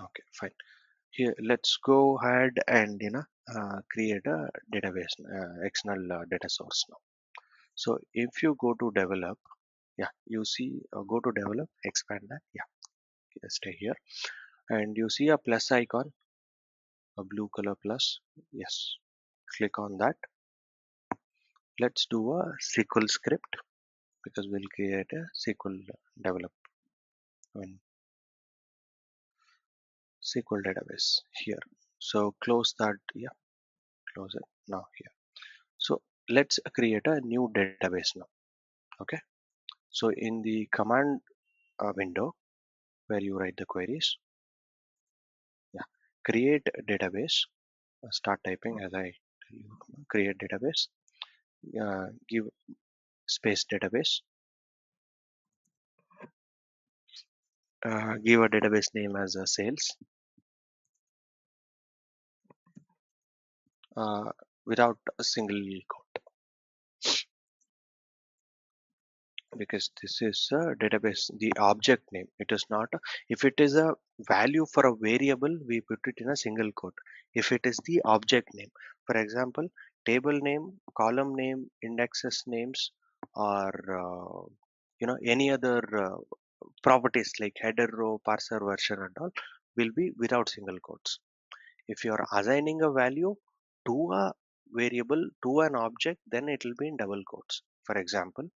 Okay, fine. Here, let's go ahead and create a database, external data source now. So if you go to develop, yeah, you see, go to develop, expand that, yeah, stay here, and you see a plus icon, a blue color plus. Yes, click on that. Let's do a SQL script because we'll create a SQL develop, I mean, SQL database here. So close that, yeah, close it now here. So let's create a new database now. Okay. So in the command window where you write the queries, yeah, create database. Start typing as I tell you. Create database. Give space database. Give a database name as a sales. Uh, without a single quote, because this is a database, the object name. It is not if it is a value for a variable, we put it in a single quote. If it is the object name, for example, table name, column name, indexes names, or any other properties like header row, parser version and all, will be without single quotes. If you are assigning a value to a variable, to an object, then it will be in double quotes. For example,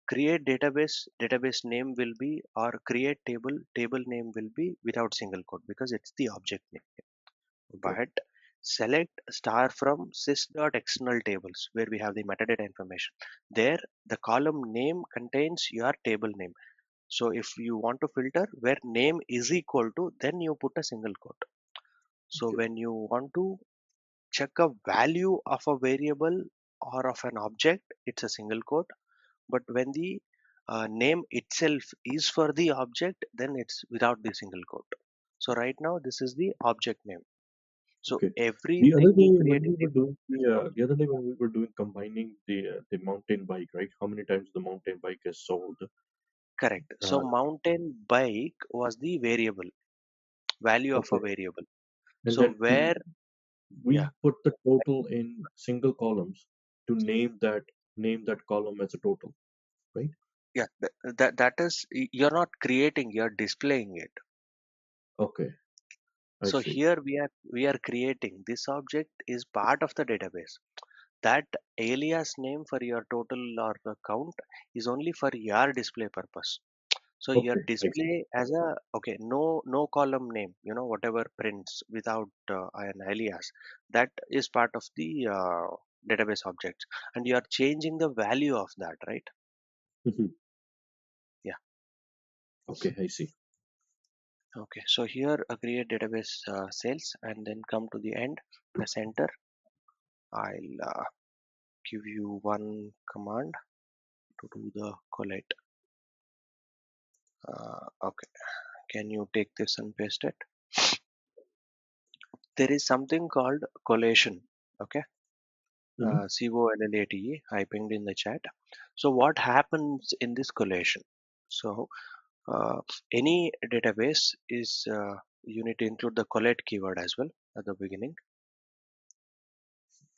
create database name will be, or create table name will be without single quote because it's the object name. Okay. But select star from sys.external tables where we have the metadata information. There the column name contains your table name. So if you want to filter where name is equal to, then you put a single quote. So Okay. when you want to check a value of a variable or of an object, it's a single quote. But when the name itself is for the object, then it's without the single quote. So right now this is the object name. So Okay. The other everything day we when create we in the were doing the other day when we were doing combining the mountain bike, right? How many times the mountain bike is sold? correct. So Uh, mountain bike was the variable, value of a okay. variable. And So then where, yeah, we put the total in single columns to name that column as a total, right? yeah, that is, you're not creating, you're displaying it. Okay. I So see. here we are creating this object is part of the database. That alias name for your total or the count is only for your display purpose. So your Okay. I see. display as a, okay, no column name, whatever prints without an alias, that is part of the database objects, and you are changing the value of that, right? Mhm. Yeah. Okay. I see. Okay. So here create database sales, and then come to the end, press enter. I'll give you one command to do the collate. Okay. Can you take this and paste it? There is something called collation. Okay. Mhm. COLLATE, I pinged in the chat. So what happens in this collation? So uh, any database is, you need to include the collate keyword as well at the beginning.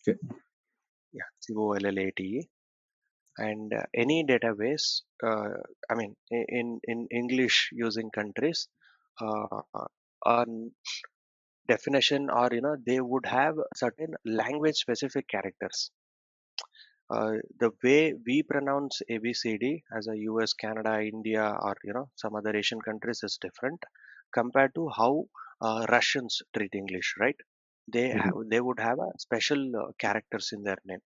Okay. Yeah, COLLATE. And any database, I mean, in English using countries, a definition, or they would have certain language specific characters. The way we pronounce ABCD as a US, Canada, India, or some other Asian countries is different compared to how Russians treat English, right? Mhm. They would have a special characters in their name.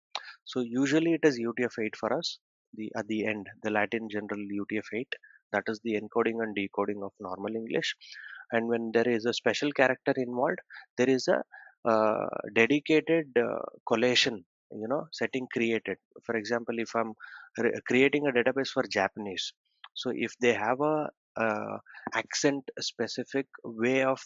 So usually it is UTF-8 for us. The at the end, the Latin general UTF-8, that is the encoding and decoding of normal English. And when there is a special character involved, there is a dedicated collation, setting created. For example, if I'm creating a database for Japanese, so if they have a accent specific way of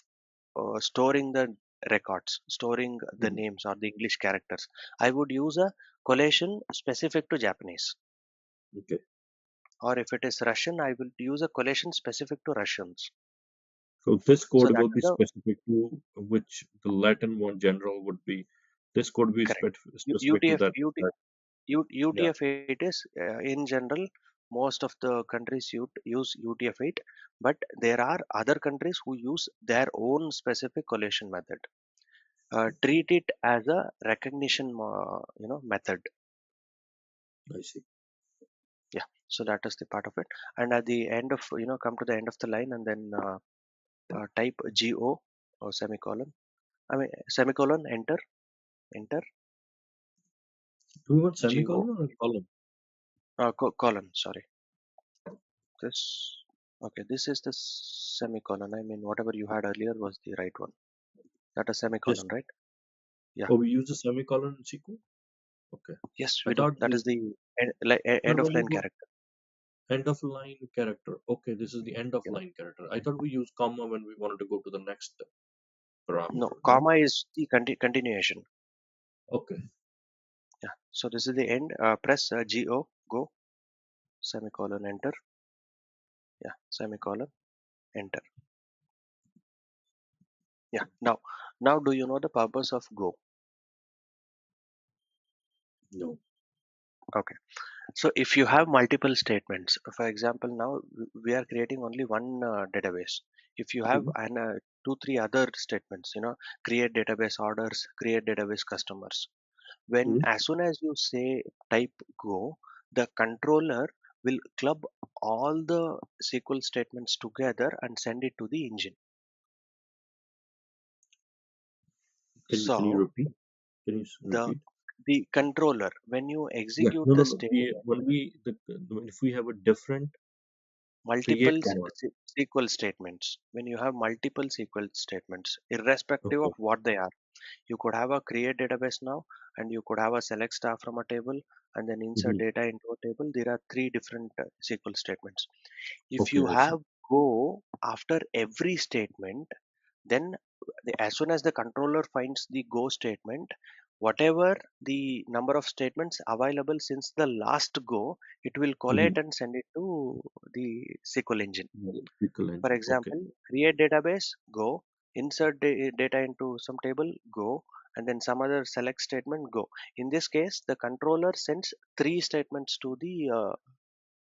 storing the records, storing the Mhm. names or the English characters, I would use a collation specific to Japanese. Okay. Or if it is Russian, I will use a collation specific to Russians. So this So code that will is be the specific to which the Latin one general would be. This could be correct. specific to that. Yeah, UTF-8 is in general, most of the countries use UTF-8, but there are other countries who use their own specific collation method. Treat it as a recognition, method. I see. Yeah. So that is the part of it. And at the end of, come to the end of the line and then type GO or semicolon. I mean semicolon. Enter Do we want GO semicolon or a column? colon. Sorry. This okay. This is the semicolon. I mean, whatever you had earlier was the right one. That is Yes. semicolon, right? Yeah. Oh, we use a semicolon in SQL? Okay. Yes, I we do. thought That we is the thought end of when we line go character. end of line character. Okay, this is the end of Yeah. line character. I thought we use comma when we wanted to go to the next No, parameter. No? comma is the continuation. Okay. Yeah. So this is the end. Press go semicolon enter. Yeah. Semicolon enter. Yeah. Now do you know the purpose of go? No. Okay. So if you have multiple statements, for example, now we are creating only one database. If you have Mm-hmm. two, three other statements, create database orders, create database customers. When Mm-hmm. as soon as you say type go, the controller will club all the SQL statements together and send it to the engine. Can you So repeat? Can you the repeat? the controller, when you Yeah. execute No, no, the no. The statement, when we if we have a different multiple create command. SQL statements, when you have multiple SQL statements, irrespective of Okay. what they are, you could have a create database now, and you could have a select star from a table, and then insert Mm-hmm. data into a table. There are three different SQL statements. If you Okay, I see. have go after every statement, then as soon as the controller finds the go statement, whatever the number of statements available since the last go, it will Mm-hmm. collate and send it to the SQL engine. SQL For engine. Okay. example, create database, go, insert data into some table, go, and then some other select statement, go. In this case, the controller sends three statements to the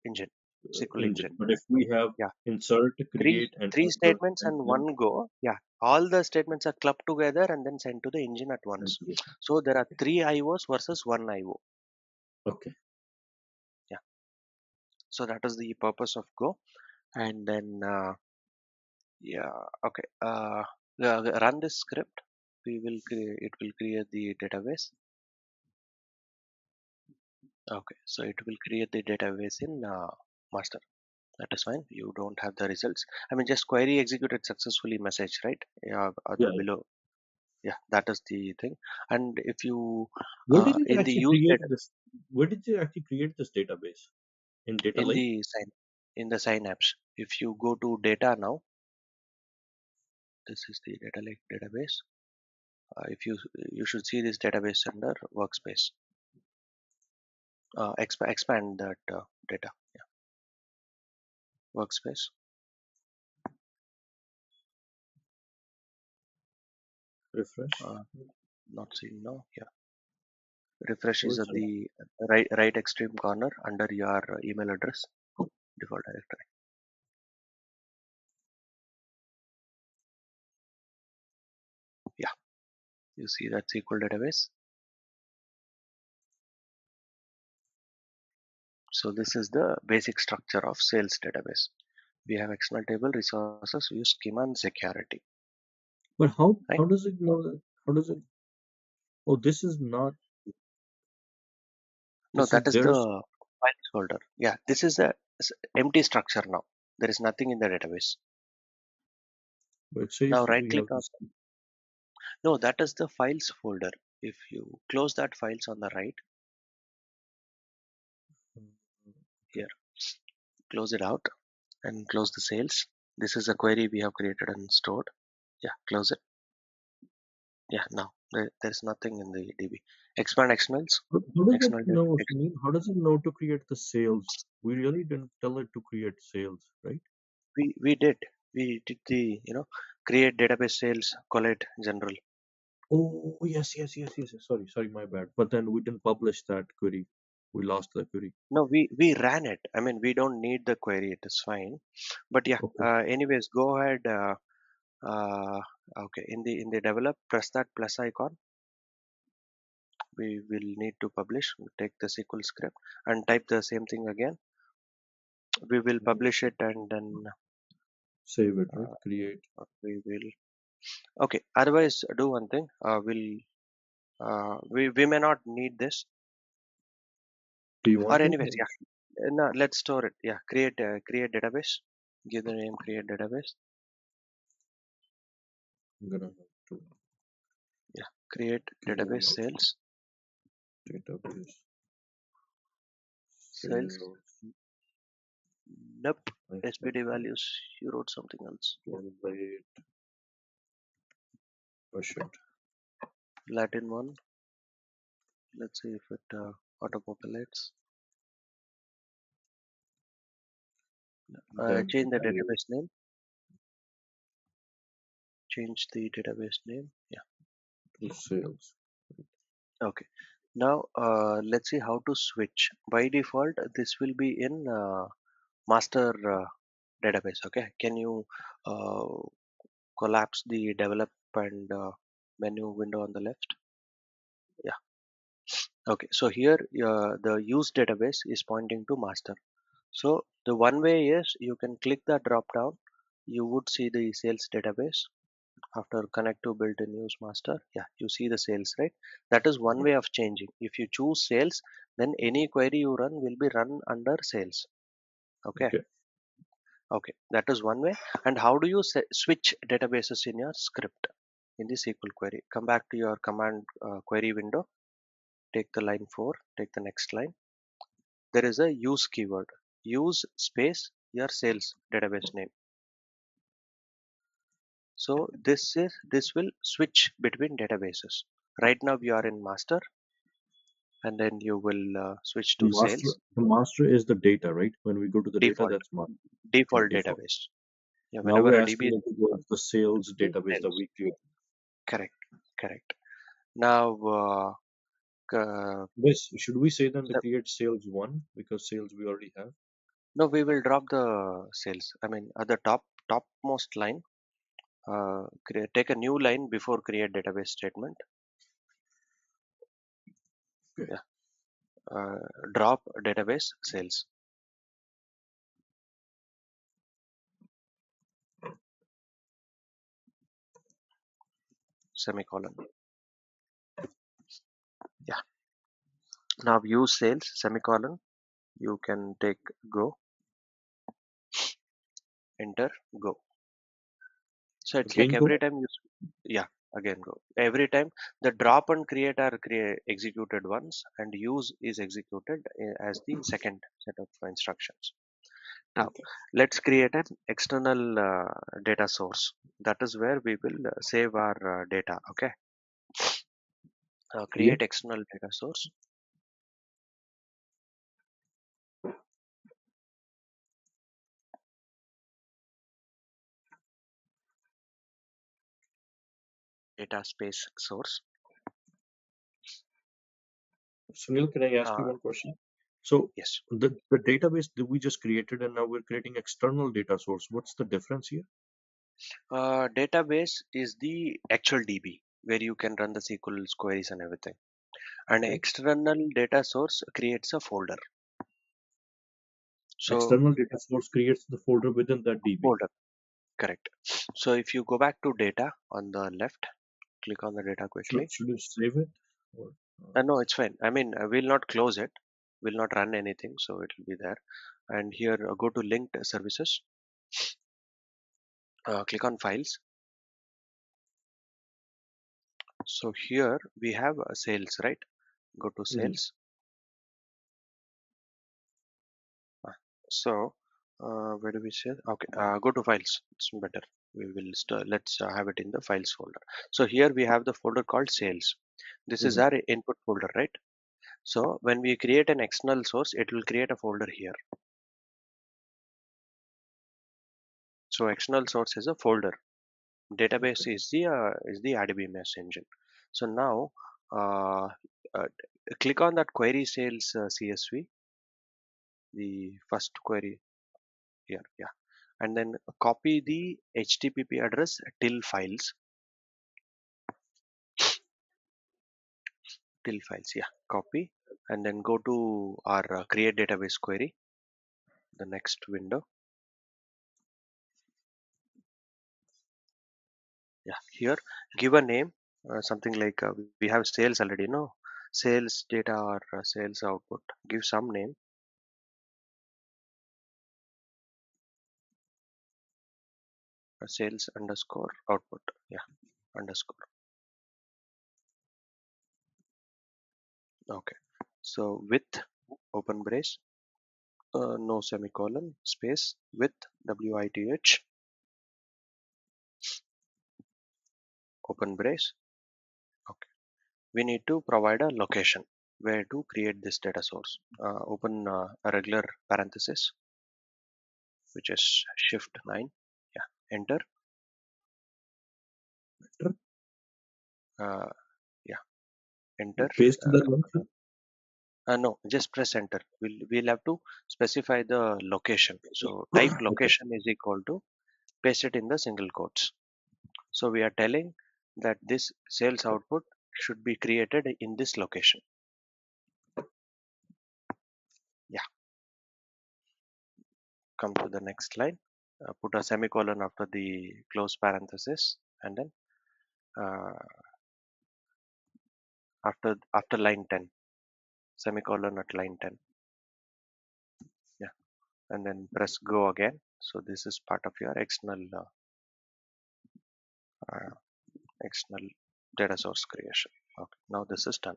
engine, SQL Engine. engine. But if we have Yeah, insert, three create, and three insert, statements and and then one go. Yeah, all the statements are clubbed together and then sent to the engine at send once. to the So there are okay. three IOs versus one IO. Okay. Yeah, so that is the purpose of go. And then yeah, okay. Run this script. It will create the database. Okay, so it will create the database in master. That is fine. You don't have the results. I mean, just query executed successfully message, right? Yeah, Yeah. other Yeah. below. Yeah, that is the thing. And if you Where did it in the actually use create data this? Where did you actually create this database? In Data in Lake? the synapse, if you go to data now, this is the data lake database. If you should see this database under workspace. Expand that data. Yeah, workspace. Refresh. Uh, Not seen now. Yeah, refresh Oh, is it's at the right extreme corner under your email address default directory. Yeah, you see that SQL database. So this is the basic structure of sales database. We have XML table, resources, we use schema and security, but right? how does it know that? How does it? Oh, this is not. No, This is that is theirs. the files folder. Yeah, this is the empty structure now. There is nothing in the database. But it Now says right we click have on, this. no, that is the files folder. If you close that files on the right, Okay. here, close it out and close the sales. This is a query we have created and stored. Yeah, close it. Yeah, now there's nothing in the DB. Expand XMLs, How does it XML data. know, Sunil? How does it know to create the sales? We really didn't tell it to create sales, right? We did. We did the, create database sales, collect general. Oh, yes, yes, yes, yes. Sorry, sorry, my bad. But then we didn't publish that query. We lost the query. No, we ran it. I mean, we don't need the query. It is fine. But yeah, Okay, anyways, go ahead. Uh, okay, in the develop, press that plus icon. We will need to publish. Take the SQL script and type the same thing again. We will publish it and then save it, right? uh, Create. we will. Okay. Otherwise, do one thing. We may not need this. Do you Or want to? anyways, yeah. No, let's store it. Yeah. Create database. Give the name create database. I'm gonna have to Yeah. Create database create sales. database Sales. sales Nope. SPD SQL values. You wrote something else. generate. Oh shit. Latin one. Let's see if it auto-populates. Dev Change the database sales name. Change the database name. Yeah. to sales. Okay. Now let's see how to switch. By default, this will be in master database. Okay. Can you uh, collapse the develop and menu window on the left? Yeah. Okay. So here the use database is pointing to master. So the one way is you can click the drop down. You would see the sales database after connect to built-in use master. Yeah, you see the sales, right? That is one way of changing. If you choose sales, then any query you run will be run under sales. Okay. Okay. Okay, that is one way. And how do you switch databases in your script in the SQL query? Come back to your command query window. Take the line 4. Take the next line. There is a use keyword. Use space your sales database name. So this will switch between databases. Right now we are in master, and then you will switch to sales The master is the data, right? When we go to the data, default that's master by default default. database. Yeah, Now whenever we're a asking DB is it to go to the sales to database that sales. we create. Correct, correct. Now, Yes, should we say then to so, create sales one because sales we already have? no, we will drop the sales. I mean, at the topmost line, take a new line before create database statement. Okay. Yeah, uh, drop database sales semicolon. Yeah. Now use sales semicolon. You can take go, enter, go. So it's like Again, go. every time you, yeah, again go. Every time the drop and create are executed once, and use is executed as the second set of instructions. Now Okay. let's create an external data source. That is where we will save our data. Okay. Yeah. Create external data source. Data space source. Sunil, can I ask you Uh, one question? So yes. the database that we just created and now we're creating external data source. What's the difference here? Database is the actual DB where you can run the SQL queries and everything. An Okay. external data source creates a folder. So External data source creates the folder within that DB. folder, correct. So if you go back to data on the left, click on the data quickly. Should you save it? Or, No, it's fine. I mean, we'll not close it. We'll not run anything, so it will be there. And here, go to linked services. Click on files. So here we have sales, right? Go to Mhm. sales. Uh, So where do we say? Okay, go to files. It's better. We will let's have it in the files folder. So here we have the folder called sales. This is Mhm. our input folder, right? So when we create an external source, it will create a folder here. So external source is a folder. Database Okay. is the RDBMS engine. So now uh, uh, click on that query sales CSV, the first query here, yeah, and then copy the HTTP address till files, yeah, copy, and then go to our create database query, the next window, yeah, here give a name, something like we have sales already, no, sales data or sales output. Give some name, sales underscore output, yeah, underscore. Okay. So with open brace, no semicolon, space with WITH open brace. Okay. We need to provide a location where to create this data source. Open a regular parenthesis, which is shift 9. Yeah. Enter. Enter. Uh, yeah. Enter. Paste that Uh, one. Sir. no, just press enter. We'll have to specify the location. So type Okay. location is equal to paste it in the single quotes. So we are telling that this sales output should be created in this location. Yeah, come to the next line. Put a semicolon after the close parenthesis, and then uh, after line 10, semicolon at line 10. Yeah, and then press go again. So this is part of your uh, external data source creation. Okay, now this is done.